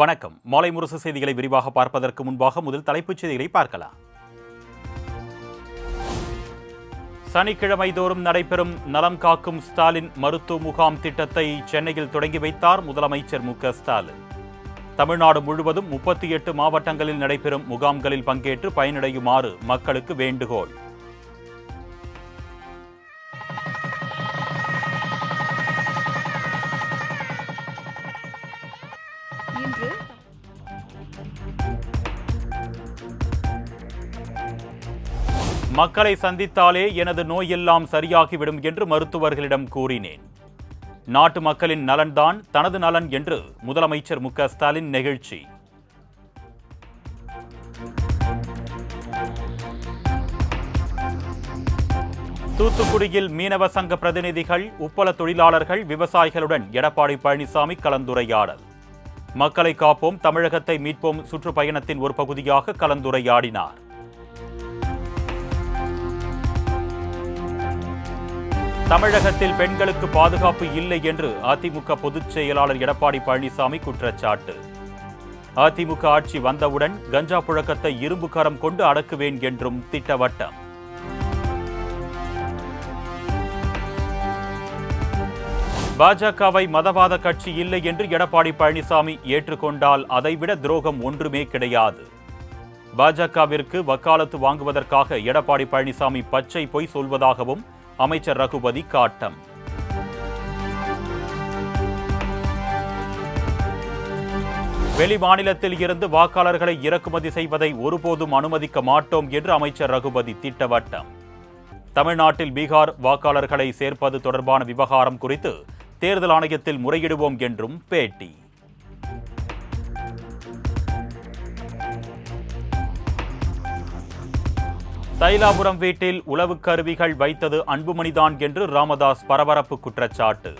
வணக்கம். மாலை முரசு செய்திகளை விரிவாக பார்ப்பதற்கு முன்பாக முதல் தலைப்புச் செய்திகளை பார்க்கலாம். சனிக்கிழமை தோறும் நடைபெறும் நலம் காக்கும் ஸ்டாலின் மருத்துவ முகாம் திட்டத்தை சென்னையில் தொடங்கி வைத்தார் முதலமைச்சர் மு.க.ஸ்டாலின். தமிழ்நாடு முழுவதும் 38 மாவட்டங்களில் நடைபெறும் முகாம்களில் பங்கேற்று பயனடையுமாறு மக்களுக்கு வேண்டுகோள். மக்களை சந்தித்தாலே எனது நோயெல்லாம் சரியாகிவிடும் என்று மருத்துவர்களிடம் கூறினேன். நாட்டு மக்களின் நலன்தான் தனது நலன் என்று முதலமைச்சர் மு.க.ஸ்டாலின் நெகிழ்ச்சி. தூத்துக்குடியில் மீனவ சங்க பிரதிநிதிகள், உப்பள தொழிலாளர்கள், விவசாயிகளுடன் எடப்பாடி பழனிசாமி கலந்துரையாடல். மக்களை காப்போம், தமிழகத்தை மீட்போம் சுற்றுப்பயணத்தின் ஒரு பகுதியாக கலந்துரையாடினார். தமிழகத்தில் பெண்களுக்கு பாதுகாப்பு இல்லை என்று அதிமுக பொதுச் செயலாளர் எடப்பாடி பழனிசாமி குற்றச்சாட்டு. அதிமுக ஆட்சி வந்தவுடன் கஞ்சா புழக்கத்தை இரும்பு கரம் கொண்டு அடக்குவேன் என்றும் திட்டவட்டம். பாஜகவை மதவாத கட்சி இல்லை என்று எடப்பாடி பழனிசாமி ஏற்றுக்கொண்டால் அதைவிட துரோகம் ஒன்றுமே கிடையாது. பாஜகவிற்கு வக்காலத்து வாங்குவதற்காக எடப்பாடி பழனிசாமி பச்சை பொய் சொல்வதாகவும் அமைச்சர் ரகுபதி காட்டம். வெளி மாநிலத்தில் இருந்து வாக்காளர்களை இறக்குமதி செய்வதை ஒருபோதும் அனுமதிக்க மாட்டோம் என்று அமைச்சர் ரகுபதி திட்டவட்டம். தமிழ்நாட்டில் பீகார் வாக்காளர்களை சேர்ப்பது தொடர்பான விவகாரம் குறித்து தேர்தல் ஆணையத்தில் முறையிடுவோம் என்றும் பேட்டி. தைலாபுரம் வீட்டில் உளவு கருவிகள் வைத்தது அன்புமணிதான் என்று ராமதாஸ் பரபரப்பு குற்றச்சாட்டு.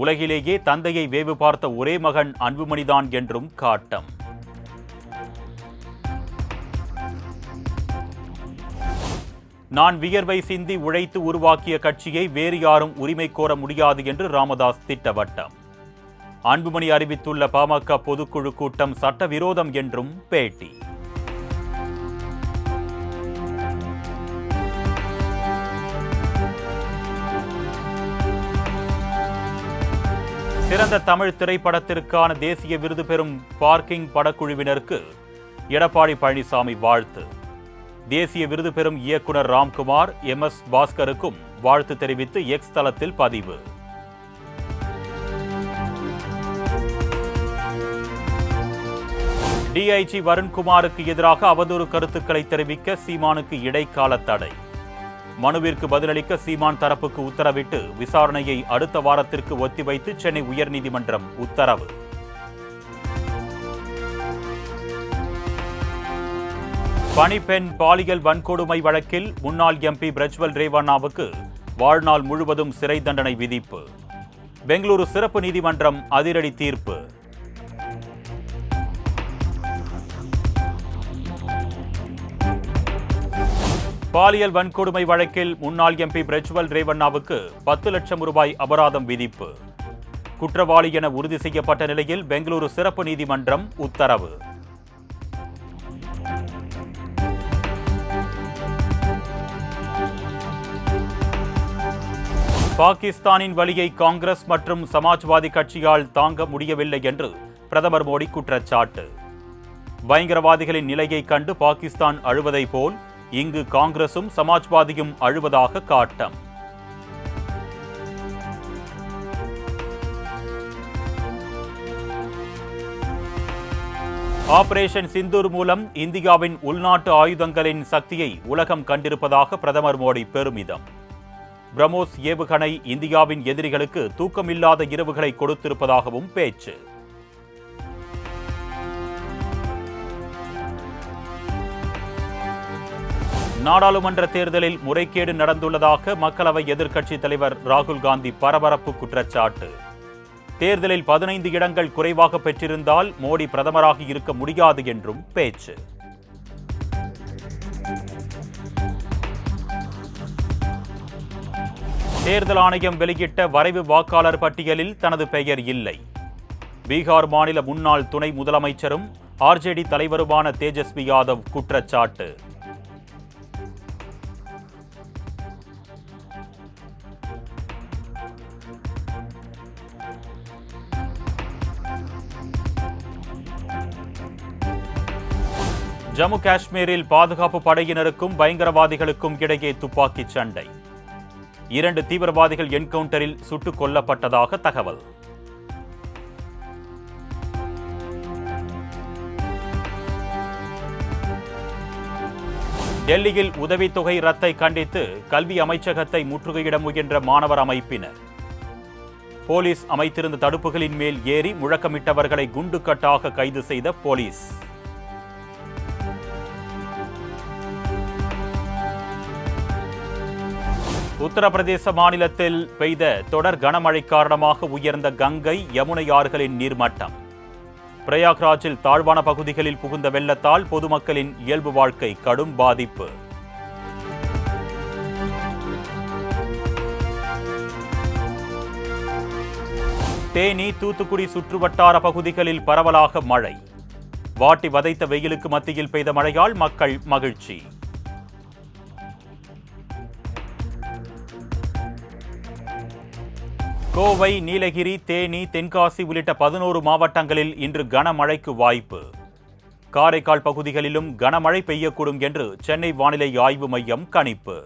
உலகிலேயே தந்தையை வேவு பார்த்த ஒரே மகன் அன்புமணிதான் என்றும் காட்டம். நான் வியர்வை சிந்தி உழைத்து உருவாக்கிய கட்சியை வேறு யாரும் உரிமை கோர முடியாது என்று ராமதாஸ் திட்டவட்டம். அன்புமணி அறிவித்துள்ள பாமக பொதுக்குழு கூட்டம் சட்டவிரோதம் என்றும் பேட்டி. சிறந்த தமிழ் திரைப்படத்திற்கான தேசிய விருது பெறும் பார்க்கிங் படக்குழுவினருக்கு எடப்பாடி பழனிசாமி வாழ்த்து. தேசிய விருது பெறும் இயக்குனர் ராம்குமார், MS பாஸ்கருக்கும் வாழ்த்து தெரிவித்து எக்ஸ் தளத்தில் பதிவு. DIG வருண்குமாருக்கு எதிராக அவதூறு கருத்துக்களை தெரிவிக்க சீமானுக்கு இடைக்கால தடை. மனுவிற்கு பதிலளிக்க சீமான் தரப்புக்கு உத்தரவிட்டு விசாரணையை அடுத்த வாரத்திற்கு ஒத்திவைத்து சென்னை உயர்நீதிமன்றம் உத்தரவு. பணிப்பெண் பாலியல் வன்கொடுமை வழக்கில் முன்னாள் MP பிரஜ்வல் ரேவண்ணாவுக்கு வாழ்நாள் முழுவதும் சிறை தண்டனை விதிப்பு. பெங்களூரு சிறப்பு நீதிமன்றம் அதிரடி தீர்ப்பு. பாலியல் வன்கொடுமை வழக்கில் முன்னாள் MP பிரஜ்வல் ரேவண்ணாவுக்கு 10 லட்சம் ரூபாய் அபராதம் விதிப்பு. குற்றவாளி என உறுதி செய்யப்பட்ட நிலையில் பெங்களூரு சிறப்பு நீதிமன்றம் உத்தரவு. பாகிஸ்தானின் வலியை காங்கிரஸ் மற்றும் சமாஜ்வாதி கட்சியால் தாங்க முடியவில்லை என்று பிரதமர் மோடி குற்றச்சாட்டு. பயங்கரவாதிகளின் நிலையை கண்டு பாகிஸ்தான் அழுவதை போல் இங்கு காங்கிரசும் சமாஜ்வாதியும் அழுவதாக காட்டம். ஆபரேஷன் சிந்தூர் மூலம் இந்தியாவின் உள்நாட்டு ஆயுதங்களின் சக்தியை உலகம் கண்டிருப்பதாக பிரதமர் மோடி பெருமிதம். பிரம்மோஸ் ஏவுகணை இந்தியாவின் எதிரிகளுக்கு தூக்கமில்லாத இரவுகளை கொடுத்திருப்பதாகவும் பேச்சு. நாடாளுமன்ற தேர்தலில் முறைகேடு நடந்துள்ளதாக மக்களவை எதிர்க்கட்சித் தலைவர் ராகுல் காந்தி பரபரப்பு குற்றச்சாட்டு. தேர்தலில் 15 இடங்கள் குறைவாக பெற்றிருந்தால் மோடி பிரதமராக இருக்க முடியாது என்றும் பேச்சு. தேர்தல் ஆணையம் வெளியிட்ட வரைவு வாக்காளர் பட்டியலில் தனது பெயர் இல்லை. பீகார் மாநில முன்னாள் துணை முதலமைச்சரும் ஆர்ஜேடி தலைவருமான தேஜஸ்வி யாதவ் குற்றச்சாட்டு. ஜம்மு காஷ்மீரில் பாதுகாப்பு படையினருக்கும் பயங்கரவாதிகளுக்கும் இடையே துப்பாக்கிச் சண்டை. 2 தீவிரவாதிகள் என்கவுண்டரில் சுட்டுக் கொல்லப்பட்டதாக தகவல். டெல்லியில் உதவித்தொகை ரத்தை கண்டித்து கல்வி அமைச்சகத்தை முற்றுகையிட முயன்ற மாணவர் அமைப்பினர். போலீஸ் அமைத்திருந்த தடுப்புகளின் மேல் ஏறி முழக்கமிட்டவர்களை குண்டுக்கட்டாக கைது செய்த போலீஸ். உத்தரப்பிரதேச மாநிலத்தில் பெய்த தொடர் கனமழை காரணமாக உயர்ந்த கங்கை, யமுனை ஆறுகளின் நீர்மட்டம். பிரயாக்ராஜில் தாழ்வான பகுதிகளில் புகுந்த வெள்ளத்தால் பொதுமக்களின் இயல்பு வாழ்க்கை கடும் பாதிப்பு. தேனி, தூத்துக்குடி சுற்றுவட்டார பகுதிகளில் பரவலாக மழை. வாட்டி வதைத்த வெயிலுக்கு மத்தியில் பெய்த மழையால் மக்கள் மகிழ்ச்சி. கோவை, நீலகிரி, தேனி, தென்காசி உள்ளிட்ட 11 மாவட்டங்களில் இன்று கனமழைக்கு வாய்ப்பு. காரைக்கால் பகுதிகளிலும் கனமழை பெய்யக்கூடும் என்று சென்னை வானிலை ஆய்வு மையம் கணிப்பு.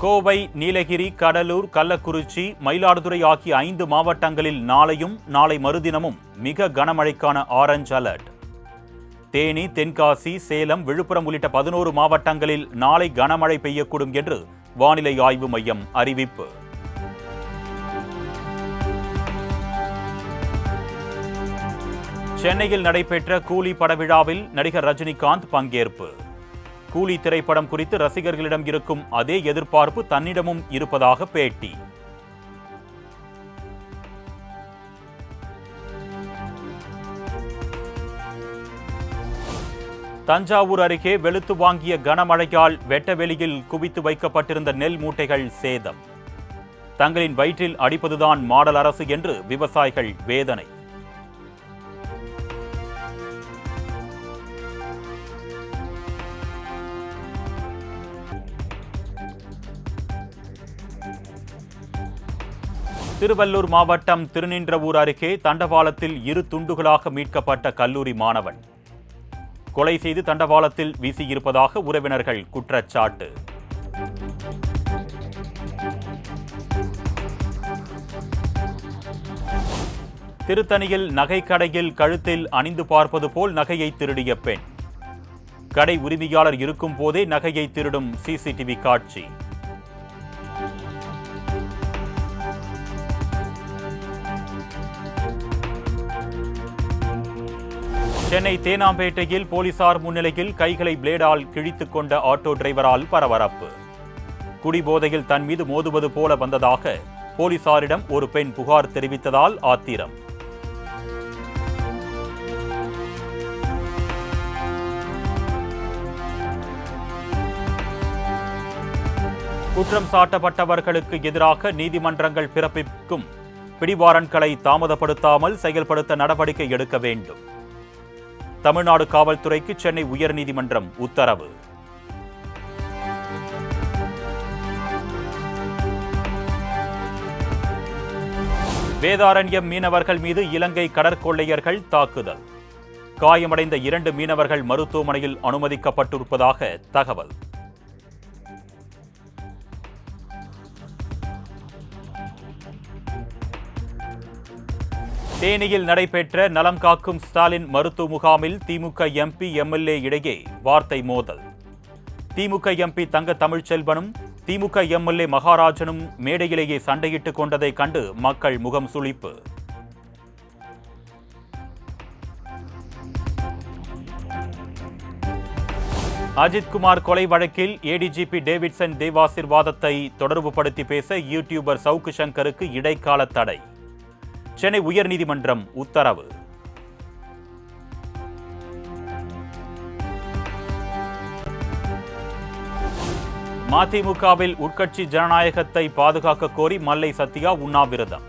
கோவை, நீலகிரி, கடலூர், கள்ளக்குறிச்சி, மயிலாடுதுறை ஆகிய 5 மாவட்டங்களில் நாளையும் நாளை மறுதினமும் மிக கனமழைக்கான ஆரஞ்ச் அலர்ட். தேனி, தென்காசி, சேலம், விழுப்புரம் உள்ளிட்ட 11 மாவட்டங்களில் நாளை கனமழை பெய்யக்கூடும் என்று வானிலை ஆய்வு மையம் அறிவிப்பு. சென்னையில் நடைபெற்ற கூலி படவிழாவில் நடிகர் ரஜினிகாந்த் பங்கேற்பு. கூலி திரைப்படம் குறித்து ரசிகர்களிடம் இருக்கும் அதே எதிர்பார்ப்பு தன்னிடமும் இருப்பதாக பேட்டி. தஞ்சாவூர் அருகே வெளுத்து வாங்கிய கனமழையால் வெட்டவெளியில் குவித்து வைக்கப்பட்டிருந்த நெல் மூட்டைகள் சேதம். தங்களின் வயிற்றில் அடிப்பதுதான் மாடல் அரசு என்று விவசாயிகள் வேதனை. திருவள்ளூர் மாவட்டம் திருநின்றவூர் அருகே தண்டவாளத்தில் 2 துண்டுகளாக மீட்கப்பட்ட கல்லூரி மாணவன். கொலை செய்து தண்டவாளத்தில் வீசியிருப்பதாக உறவினர்கள் குற்றச்சாட்டு. திருத்தணியில் நகைக்கடையில் கழுத்தில் அணிந்து பார்ப்பது போல் நகையை திருடிய பெண். கடை உரிமையாளர் இருக்கும் போதே நகையை திருடும் சிசிடிவி காட்சி. சென்னை தேனாம்பேட்டையில் போலீசார் முன்னிலையில் கைகளை பிளேடால் கிழித்துக் கொண்ட ஆட்டோ டிரைவரால் பரபரப்பு. குடிபோதையில் தன் மீது மோதுவது போல வந்ததாக போலீசாரிடம் ஒரு பெண் புகார் தெரிவித்ததால் ஆத்திரம். குற்றம் சாட்டப்பட்டவர்களுக்கு எதிராக நீதிமன்றங்கள் பிறப்பிக்கும் பிடிவாரண்ட்களை தாமதப்படுத்தாமல் செயல்படுத்த நடவடிக்கை எடுக்க வேண்டும். தமிழ்நாடு காவல்துறைக்கு சென்னை உயர்நீதிமன்றம் உத்தரவு. வேதாரண்யம் மீனவர்கள் மீது இலங்கை கடற்கொள்ளையர்கள் தாக்குதல். காயமடைந்த 2 மீனவர்கள் மருத்துவமனையில் அனுமதிக்கப்பட்டிருப்பதாக தகவல். தேனியில் நடைபெற்ற நலம் காக்கும் ஸ்டாலின் மருத்துவ முகாமில் திமுக எம்பி, எம்எல்ஏ இடையே வார்த்தை மோதல். திமுக எம்பி தங்க தமிழ்ச்செல்வனும் திமுக எம்எல்ஏ மகாராஜனும் மேடையிலேயே சண்டையிட்டுக் கொண்டதை கண்டு மக்கள் முகம் சுளிப்பு. அஜித்குமார் கொலை வழக்கில் ஏடிஜிபி டேவிட்சன் தேவாசிர்வாதத்தை தொடர்புபடுத்தி பேச யூடியூபர் சவுக்கு சங்கருக்கு இடைக்கால தடை. சென்னை உயர்நீதிமன்றம் உத்தரவு. மதிமுகவில் உட்கட்சி ஜனநாயகத்தை பாதுகாக்க கோரி மல்லை சத்யா உண்ணாவிரதம்.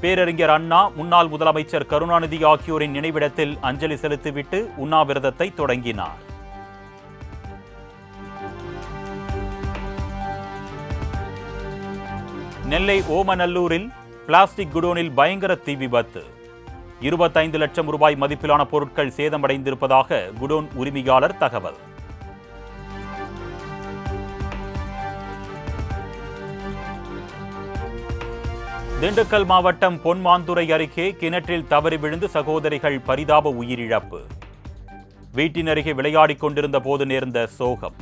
பேரறிஞர் அண்ணா, முன்னாள் முதலமைச்சர் கருணாநிதி ஆகியோரின் நினைவிடத்தில் அஞ்சலி செலுத்திவிட்டு உண்ணாவிரதத்தை தொடங்கினார். நெல்லை ஓமநல்லூரில் பிளாஸ்டிக் குடோனில் பயங்கர தீ விபத்து. 25 லட்சம் ரூபாய் மதிப்பிலான பொருட்கள் சேதமடைந்திருப்பதாக குடோன் உரிமையாளர் தகவல். திண்டுக்கல் மாவட்டம் பொன்மாந்துறை அருகே கிணற்றில் தவறி விழுந்து சகோதரிகள் பரிதாப உயிரிழப்பு. வீட்டின் அருகே விளையாடிக் கொண்டிருந்த போது நேர்ந்த சோகம்.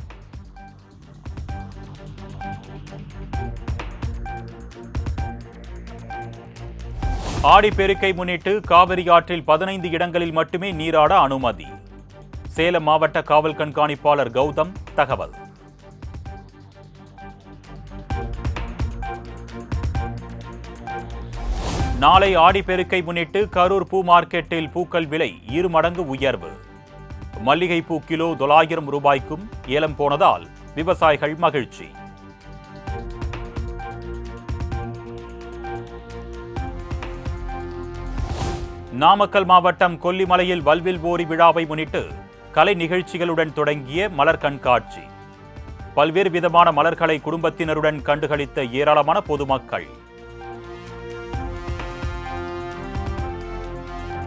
ஆடிப்பெருக்கை முன்னிட்டு காவிரி ஆற்றில் 15 இடங்களில் மட்டுமே நீராட அனுமதி. சேலம் மாவட்ட காவல் கண்காணிப்பாளர் கௌதம் தகவல். நாளை ஆடிப்பெருக்கை முன்னிட்டு கரூர் பூ மார்க்கெட்டில் பூக்கள் விலை 2 மடங்கு உயர்வு. மல்லிகைப்பூ கிலோ 900 ரூபாய்க்கும் ஏலம் போனதால் விவசாயிகள் மகிழ்ச்சி. நாமக்கல் மாவட்டம் கொல்லிமலையில் வல்வில் ஓரி விழாவை முன்னிட்டு கலை நிகழ்ச்சிகளுடன் தொடங்கிய மலர் கண்காட்சி. பல்வேறு விதமான மலர்களை குடும்பத்தினருடன் கண்டுகளித்த ஏராளமான பொதுமக்கள்.